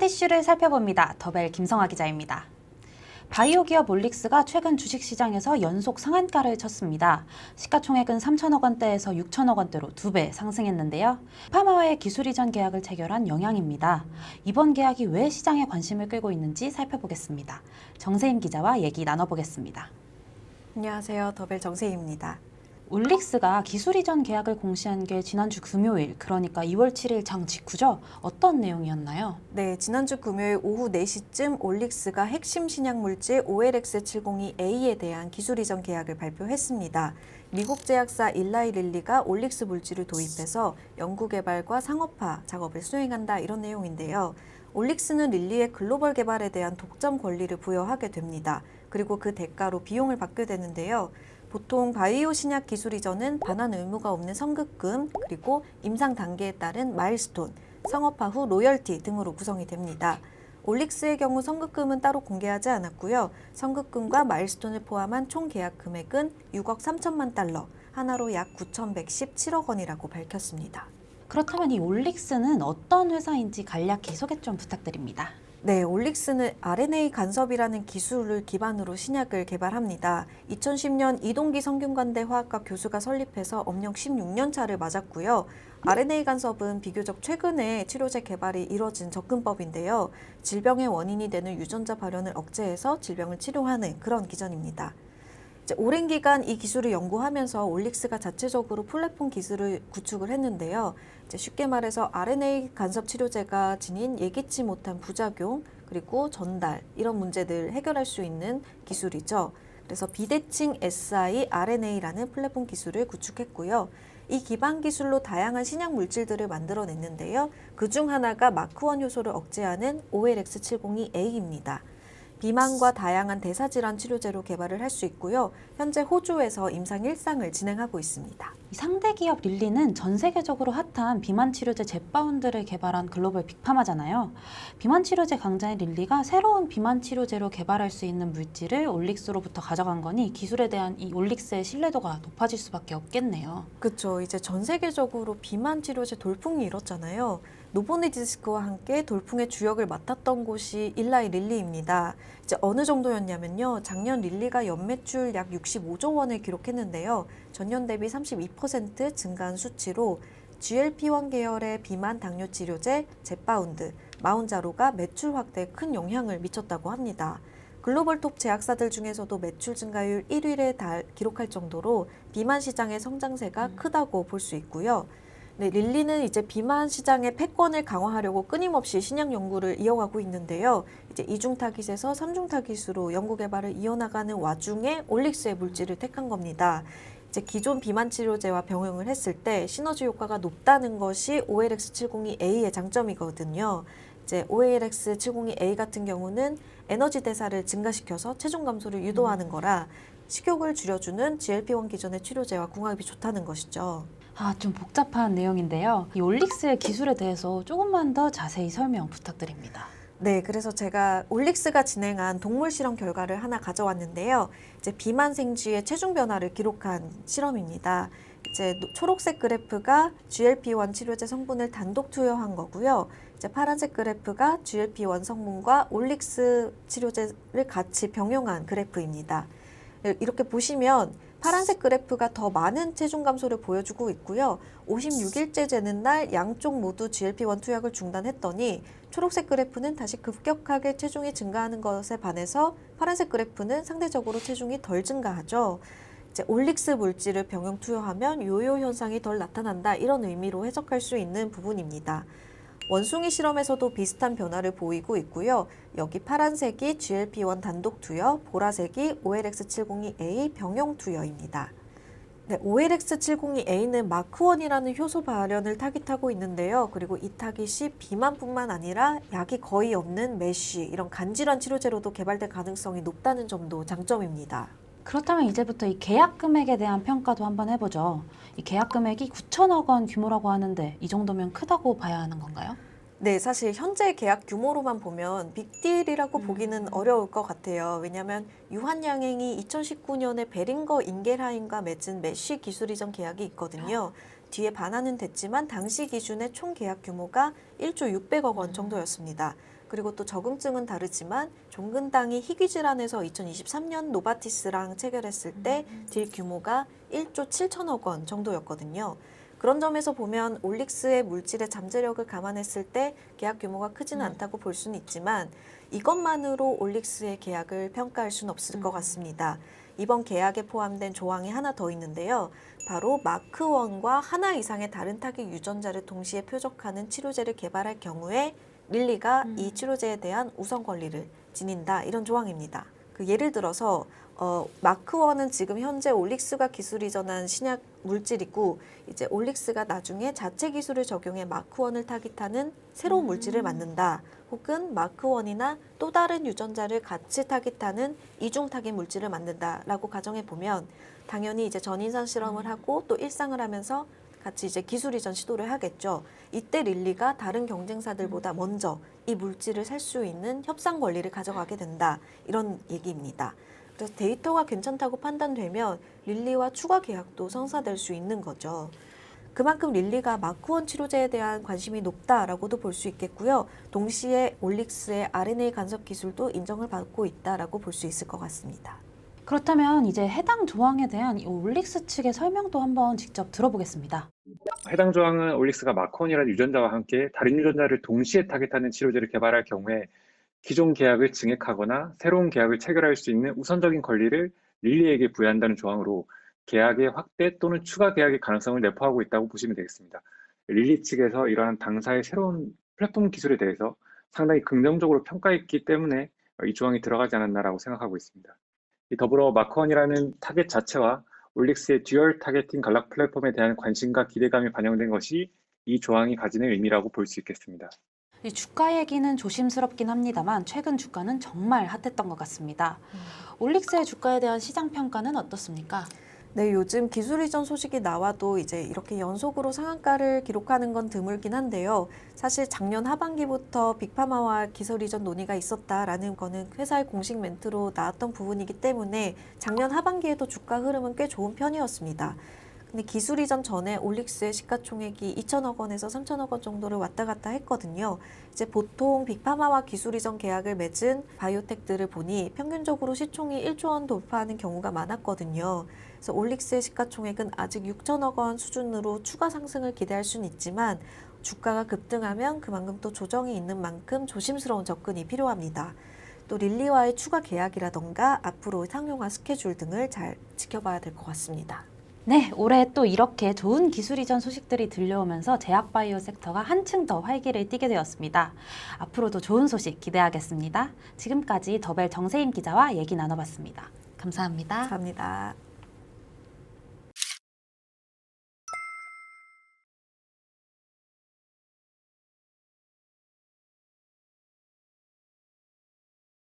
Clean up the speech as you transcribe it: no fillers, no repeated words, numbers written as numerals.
핫이슈를 살펴봅니다. 더벨 김성아 기자입니다. 바이오 기업 올릭스가 최근 주식시장에서 연속 상한가를 쳤습니다. 시가총액은 3천억 원대에서 6천억 원대로 2배 상승했는데요. 파마와의 기술 이전 계약을 체결한 영향입니다. 이번 계약이 왜 시장에 관심을 끌고 있는지 살펴보겠습니다. 정세임 기자와 얘기 나눠보겠습니다. 안녕하세요. 더벨 정세희입니다. 올릭스가 기술 이전 계약을 공시한 게 지난주 금요일, 그러니까 2월 7일 장 직후죠? 어떤 내용이었나요? 네, 지난주 금요일 오후 4시쯤 올릭스가 핵심 신약물질 OLX702A에 대한 기술 이전 계약을 발표했습니다. 미국 제약사 일라이 릴리가 올릭스 물질을 도입해서 연구개발과 상업화 작업을 수행한다 이런 내용인데요. 올릭스는 릴리의 글로벌 개발에 대한 독점 권리를 부여하게 됩니다. 그리고 그 대가로 비용을 받게 되는데요. 보통 바이오 신약 기술 이전은 반환 의무가 없는 선급금, 그리고 임상 단계에 따른 마일스톤, 상업화 후 로열티 등으로 구성이 됩니다. 올릭스의 경우 선급금은 따로 공개하지 않았고요. 선급금과 마일스톤을 포함한 총 계약 금액은 6억 3천만 달러, 하나로 약 9,117억 원이라고 밝혔습니다. 그렇다면 이 올릭스는 어떤 회사인지 간략히 소개 좀 부탁드립니다. 네, 올릭스는 RNA 간섭이라는 기술을 기반으로 신약을 개발합니다. 2010년 이동기 성균관대 화학과 교수가 설립해서 업력 16년 차를 맞았고요. RNA 간섭은 비교적 최근에 치료제 개발이 이뤄진 접근법인데요. 질병의 원인이 되는 유전자 발현을 억제해서 질병을 치료하는 그런 기전입니다. 오랜 기간 이 기술을 연구하면서 올릭스가 자체적으로 플랫폼 기술을 구축을 했는데요. 쉽게 말해서 RNA 간섭 치료제가 지닌 예기치 못한 부작용, 그리고 전달 이런 문제들 해결할 수 있는 기술이죠. 그래서 비대칭 siRNA라는 플랫폼 기술을 구축했고요. 이 기반 기술로 다양한 신약 물질들을 만들어냈는데요. 그중 하나가 마크1 효소를 억제하는 OLX702A입니다. 비만과 다양한 대사질환 치료제로 개발을 할 수 있고요. 현재 호주에서 임상 1상을 진행하고 있습니다. 상대 기업 릴리는 전 세계적으로 핫한 비만 치료제 젯바운드를 개발한 글로벌 빅파마잖아요. 비만 치료제 강자인 릴리가 새로운 비만 치료제로 개발할 수 있는 물질을 올릭스로부터 가져간 거니 기술에 대한 이 올릭스의 신뢰도가 높아질 수밖에 없겠네요. 그렇죠. 이제 전 세계적으로 비만 치료제 돌풍이 일었잖아요. 노보노디스크와 함께 돌풍의 주역을 맡았던 곳이 일라이 릴리입니다. 이제 어느 정도였냐면요. 작년 릴리가 연매출 약 65조 원을 기록했는데요. 전년 대비 32% 증가한 수치로 GLP-1 계열의 비만 당뇨 치료제 젯바운드, 마운자로가 매출 확대에 큰 영향을 미쳤다고 합니다. 글로벌 톱 제약사들 중에서도 매출 증가율 1위를 기록할 정도로 비만 시장의 성장세가 크다고 볼 수 있고요. 네, 릴리는 이제 비만 시장의 패권을 강화하려고 끊임없이 신약 연구를 이어가고 있는데요. 이제 이중 타깃에서 삼중 타깃으로 연구 개발을 이어나가는 와중에 올릭스의 물질을 택한 겁니다. 이제 기존 비만 치료제와 병행을 했을 때 시너지 효과가 높다는 것이 OLX702A의 장점이거든요. 이제 OLX702A 같은 경우는 에너지 대사를 증가시켜서 체중 감소를 유도하는 거라 식욕을 줄여주는 GLP-1 기존의 치료제와 궁합이 좋다는 것이죠. 좀 복잡한 내용인데요. 이 올릭스의 기술에 대해서 조금만 더 자세히 설명 부탁드립니다. 네, 그래서 제가 올릭스가 진행한 동물 실험 결과를 하나 가져왔는데요. 이제 비만 생쥐의 체중 변화를 기록한 실험입니다. 이제 초록색 그래프가 GLP-1 치료제 성분을 단독 투여한 거고요. 이제 파란색 그래프가 GLP-1 성분과 올릭스 치료제를 같이 병용한 그래프입니다. 이렇게 보시면 파란색 그래프가 더 많은 체중 감소를 보여주고 있고요. 56일째 재는 날 양쪽 모두 GLP-1 투약을 중단했더니 초록색 그래프는 다시 급격하게 체중이 증가하는 것에 반해서 파란색 그래프는 상대적으로 체중이 덜 증가하죠. 이제 올릭스 물질을 병용 투여하면 요요 현상이 덜 나타난다 이런 의미로 해석할 수 있는 부분입니다. 원숭이 실험에서도 비슷한 변화를 보이고 있고요. 여기 파란색이 GLP-1 단독 투여, 보라색이 OLX702A 병용 투여입니다. 네, OLX702A는 마크1이라는 효소 발현을 타깃하고 있는데요. 그리고 이 타깃이 비만뿐만 아니라 약이 거의 없는 메쉬, 이런 간질환 치료제로도 개발될 가능성이 높다는 점도 장점입니다. 그렇다면 이제부터 이 계약 금액에 대한 평가도 한번 해보죠. 이 계약 금액이 9천억 원 규모라고 하는데 이 정도면 크다고 봐야 하는 건가요? 네, 사실 현재 계약 규모로만 보면 빅딜이라고 보기는 어려울 것 같아요. 왜냐하면 유한양행이 2019년에 베링거 인겔하임과 맺은 메쉬 기술 이전 계약이 있거든요. 뒤에 반환은 됐지만 당시 기준의 총 계약 규모가 1조 600억 원 정도였습니다. 그리고 또 적응증은 다르지만 종근당이 희귀 질환에서 2023년 노바티스랑 체결했을 때 딜 규모가 1조 7천억 원 정도였거든요. 그런 점에서 보면 올릭스의 물질의 잠재력을 감안했을 때 계약 규모가 크지는 않다고 볼 수는 있지만 이것만으로 올릭스의 계약을 평가할 수는 없을 것 같습니다. 이번 계약에 포함된 조항이 하나 더 있는데요. 바로 마크1과 하나 이상의 다른 타겟 유전자를 동시에 표적하는 치료제를 개발할 경우에 릴리가 이 치료제에 대한 우선 권리를 지닌다. 이런 조항입니다. 예를 들어서 마크1은 지금 현재 올릭스가 기술 이전한 신약 물질이고 이제 올릭스가 나중에 자체 기술을 적용해 마크1을 타깃하는 새로운 물질을 만든다. 혹은 마크1이나 또 다른 유전자를 같이 타깃하는 이중 타깃 물질을 만든다라고 가정해 보면 당연히 이제 전인상 실험을 하고 또 일상을 하면서 같이 이제 기술 이전 시도를 하겠죠. 이때 릴리가 다른 경쟁사들보다 먼저 이 물질을 살 수 있는 협상 권리를 가져가게 된다. 이런 얘기입니다. 그래서 데이터가 괜찮다고 판단되면 릴리와 추가 계약도 성사될 수 있는 거죠. 그만큼 릴리가 마크1 치료제에 대한 관심이 높다라고도 볼 수 있겠고요. 동시에 올릭스의 RNA 간섭 기술도 인정을 받고 있다라고 볼 수 있을 것 같습니다. 그렇다면 이제 해당 조항에 대한 이 올릭스 측의 설명도 한번 직접 들어보겠습니다. 해당 조항은 올릭스가 마크1이라는 유전자와 함께 다른 유전자를 동시에 타겟하는 치료제를 개발할 경우에 기존 계약을 증액하거나 새로운 계약을 체결할 수 있는 우선적인 권리를 릴리에게 부여한다는 조항으로 계약의 확대 또는 추가 계약의 가능성을 내포하고 있다고 보시면 되겠습니다. 릴리 측에서 이러한 당사의 새로운 플랫폼 기술에 대해서 상당히 긍정적으로 평가했기 때문에 이 조항이 들어가지 않았나라고 생각하고 있습니다. 더불어 마크1이라는 타겟 자체와 올릭스의 듀얼 타겟팅 간락 플랫폼에 대한 관심과 기대감이 반영된 것이 이 조항이 가지는 의미라고 볼 수 있겠습니다. 이 주가 얘기는 조심스럽긴 합니다만 최근 주가는 정말 핫했던 것 같습니다. 올릭스의 주가에 대한 시장 평가는 어떻습니까? 네, 요즘 기술 이전 소식이 나와도 이제 이렇게 연속으로 상한가를 기록하는 건 드물긴 한데요. 사실 작년 하반기부터 빅파마와 기술 이전 논의가 있었다라는 거는 회사의 공식 멘트로 나왔던 부분이기 때문에 작년 하반기에도 주가 흐름은 꽤 좋은 편이었습니다. 근데 기술 이전 전에 올릭스의 시가총액이 2천억 원에서 3천억 원 정도를 왔다 갔다 했거든요. 이제 보통 빅파마와 기술 이전 계약을 맺은 바이오텍들을 보니 평균적으로 시총이 1조 원 돌파하는 경우가 많았거든요. 그래서 올릭스의 시가총액은 아직 6천억 원 수준으로 추가 상승을 기대할 수는 있지만 주가가 급등하면 그만큼 또 조정이 있는 만큼 조심스러운 접근이 필요합니다. 또 릴리와의 추가 계약이라던가 앞으로 상용화 스케줄 등을 잘 지켜봐야 될 것 같습니다. 네, 올해 또 이렇게 좋은 기술 이전 소식들이 들려오면서 제약바이오 섹터가 한층 더 활기를 띠게 되었습니다. 앞으로도 좋은 소식 기대하겠습니다. 지금까지 더벨 정세임 기자와 얘기 나눠봤습니다. 감사합니다. 감사합니다.